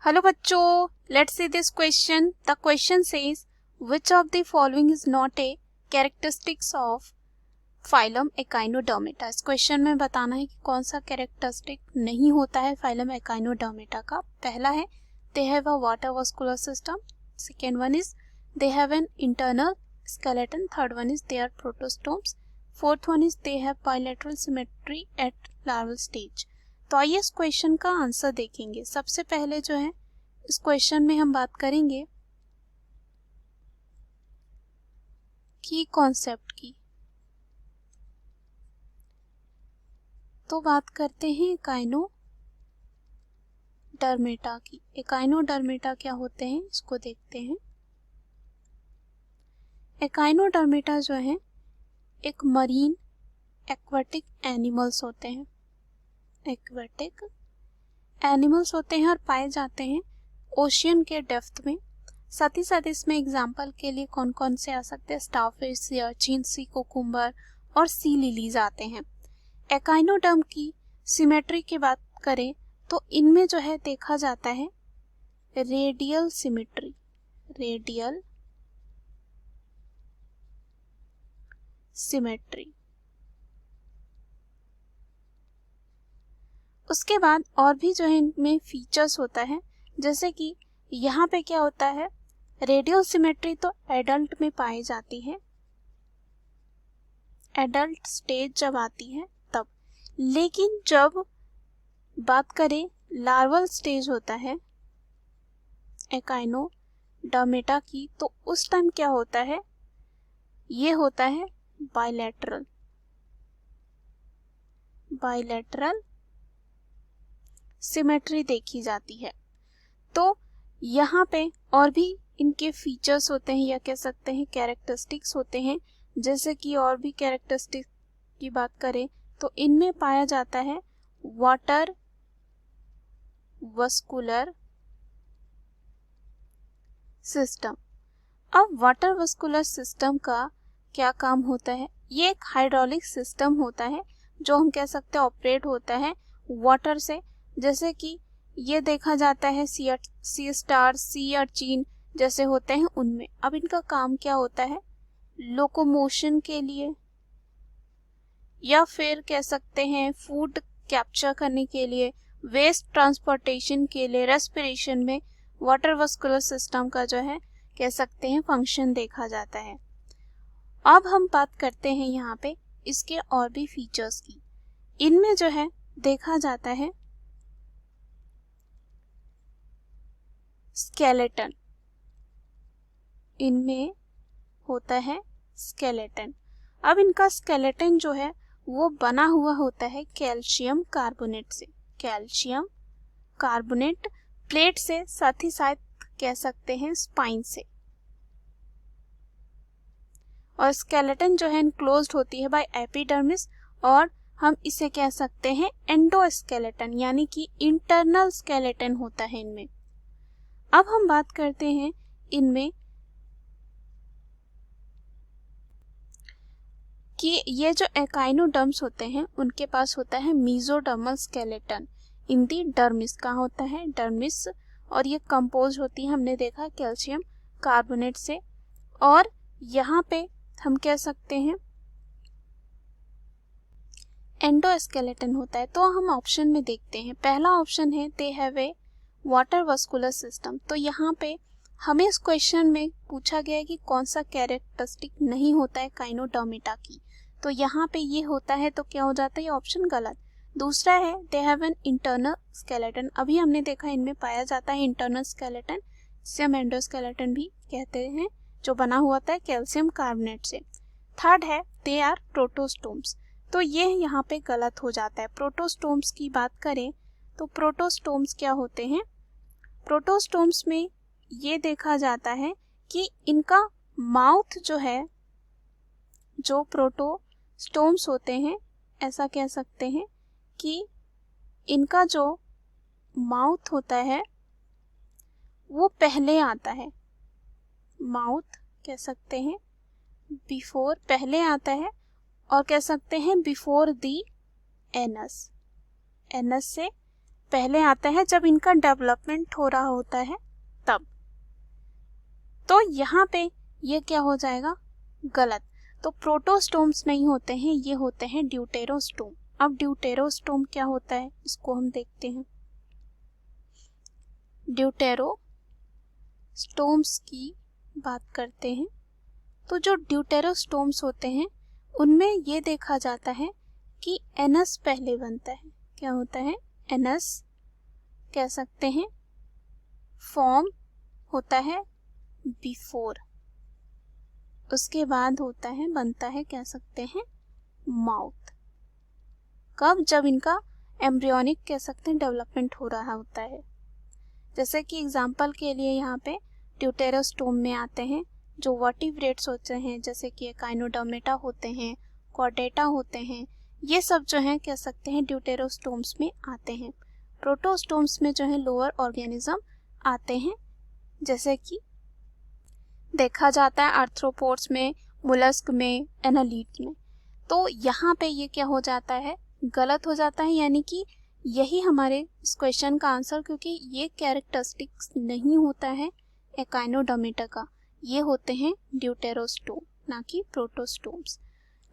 Hello बच्चों, let's see this question. The question says which of the following is not a characteristics of phylum echinodermata. इस question में बताना है कि कौन सा कैरेक्टरिस्टिक नहीं होता है फाइलम एकाइनोडर्मेटा का. पहला है they have a water vascular system. Second one is they have an internal skeleton. Third one is they are protostomes. Fourth one is they have bilateral symmetry at larval stage. तो आइए इस question का answer देखेंगे. सबसे पहले जो है इस क्वेश्चन में हम बात करेंगे की कॉन्सेप्ट की. तो बात करते हैं एकाइनोडर्मेटा की. एकाइनोडर्मेटा क्या होते हैं इसको देखते हैं. एकाइनोडर्मेटा जो है एक मरीन एक्वाटिक एनिमल्स होते हैं. एक्वाटिक एनिमल्स होते हैं और पाए जाते हैं ओशियन के डेप्थ में. साथ ही साथ इसमें एग्जाम्पल के लिए कौन कौन से आ सकते हैं, स्टारफिश, सी अर्चिन, सी कोकुम्बर और सी लिलीज आते हैं. एकाइनोडर्म की सिमेट्री की बात करें तो इनमें जो है देखा जाता है रेडियल सिमेट्री. Radial symmetry. उसके बाद और भी जो है इनमें फीचर्स होता है, जैसे कि यहाँ पे क्या होता है, रेडियल सिमेट्री तो एडल्ट में पाई जाती है, एडल्ट स्टेज जब आती है तब. लेकिन जब बात करें लार्वल स्टेज होता है एकाइनोडर्मेटा की, तो उस टाइम क्या होता है, ये होता है बाइलेटरल. बाइलेटरल सिमेट्री देखी जाती है. तो यहाँ पे और भी इनके फीचर्स होते हैं या कह सकते हैं कैरेक्टरिस्टिक्स होते हैं. जैसे कि और भी कैरेक्टरिस्टिक्स की बात करें तो इनमें पाया जाता है वाटर वस्कुलर सिस्टम. अब वाटर वस्कुलर सिस्टम का क्या काम होता है, ये एक हाइड्रोलिक सिस्टम होता है जो हम कह सकते हैं ऑपरेट होता है वाटर से. जैसे कि ये देखा जाता है सी स्टार, सी अर्चिन जैसे होते हैं उनमें. अब इनका काम क्या होता है, लोकोमोशन के लिए या फिर कह सकते हैं फूड कैप्चर करने के लिए, वेस्ट ट्रांसपोर्टेशन के लिए, रेस्पिरेशन में वाटर वस्कुलर सिस्टम का जो है कह सकते हैं फंक्शन देखा जाता है. अब हम बात करते हैं यहाँ पे इसके और भी फीचर्स की. इनमें जो है देखा जाता है स्केलेटन. इनमें होता है स्केलेटन. अब इनका स्केलेटन जो है वो बना हुआ होता है कैल्शियम कार्बोनेट से. कैल्शियम कार्बोनेट प्लेट से, साथ ही साथ कह सकते हैं स्पाइन से. और स्केलेटन जो है इनक्लोज्ड होती है बाय एपिडर्मिस, और हम इसे कह सकते हैं एंडोस्केलेटन, यानी कि इंटरनल स्केलेटन होता है इनमें. अब हम बात करते हैं इनमें कि ये जो एकाइनोडर्म्स होते हैं उनके पास होता है मीजोडर्मल स्केलेटन इन दी डर्मिस. कहाँ होता है, डर्मिस. और ये कंपोज होती है, हमने देखा, कैल्शियम कार्बोनेट से. और यहाँ पे हम कह सकते हैं एंडोस्केलेटन होता है. तो हम ऑप्शन में देखते हैं. पहला ऑप्शन है they have a water vascular system. तो यहाँ पे हमें इस क्वेश्चन में पूछा गया है कि कौन सा कैरेक्टरिस्टिक नहीं होता है एकाइनोडर्मेटा की. तो यहाँ पे ये होता है, तो क्या हो जाता है, ये ऑप्शन गलत. दूसरा है they have an internal skeleton. अभी हमने देखा इनमें पाया जाता है इंटरनल स्केलेटन, जिसे हम एंडोस्केलेटन भी कहते हैं, जो बना हुआ था कैल्शियम कार्बोनेट से. थर्ड है दे आर प्रोटोस्टोम्स. तो ये यहाँ पे गलत हो जाता है. प्रोटोस्टोम्स की बात करें तो प्रोटोस्टोम्स क्या होते हैं, प्रोटोस्टोम्स में ये देखा जाता है कि इनका माउथ जो है, जो प्रोटोस्टोम्स होते हैं, ऐसा कह सकते हैं कि इनका जो माउथ होता है वो पहले आता है. माउथ कह सकते हैं बिफोर, पहले आता है. और कह सकते हैं बिफोर दी एनस, एनस से पहले आता है जब इनका डेवलपमेंट हो रहा होता है तब। तो यहाँ पे ये क्या हो जाएगा, गलत। तो प्रोटोस्टोम्स नहीं होते हैं, ये होते हैं ड्यूटेरोस्टोम। अब ड्यूटेरोस्टोम क्या होता है इसको हम देखते हैं। ड्यूटेरोस्टोम्स की बात करते हैं तो जो ड्यूटेरोस्टोम्स होते हैं उनमें ये देखा जाता है कि एनस पहले बनता है। क्या होता है, एनस कह सकते हैं, फॉर्म होता है बिफोर, उसके बाद होता है, बनता है, कह सकते हैं, माउथ। कब, जब इनका एम्ब्रियोनिक कह सकते हैं डेवलपमेंट हो रहा होता है। जैसे कि एग्जांपल के लिए यहाँ पे ड्यूटेरोस्टोम में आते हैं जो वर्टिब्रेट्स होते हैं, जैसे कि एकाइनोडर्मेटा होते हैं, कॉर्डेटा होते हैं, ये सब जो हैं कह सकते हैं ड्यूटेरोस्टोम्स में आते हैं। प्रोटोस्टोम्स में जो है लोअर ऑर्गेनिज्म आते हैं, जैसे कि देखा जाता है आर्थ्रोपोड्स में, मोलस्क में, एनालीट में। तो यहाँ पे ये क्या हो जाता है, गलत हो जाता है, यानी कि यही हमारे इस क्वेश्चन का आंसर, क्योंकि ये कैरेक्टरिस्टिक्स नहीं होता है एकाइनोडर्मेटा का, ये होते हैं ड्यूटेरोस्टोम, ना कि प्रोटोस्टोम्स।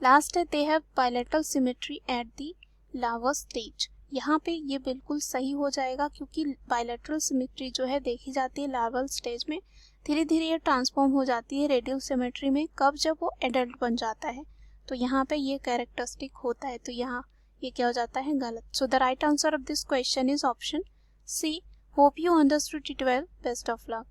लास्ट है, they have bilateral symmetry at the larva stage. यहाँ पे ये बिल्कुल सही हो जाएगा, क्योंकि बायलैटरल सिमेट्री जो है देखी जाती है लार्वल स्टेज में, धीरे धीरे ये ट्रांसफॉर्म हो जाती है रेडियल सिमेट्री में, कब, जब वो एडल्ट बन जाता है। तो यहाँ पे ये कैरेक्टरिस्टिक होता है, तो यहाँ ये क्या हो जाता है, गलत। So the right answer of this question is option c. Hope you understood it well. Best of luck.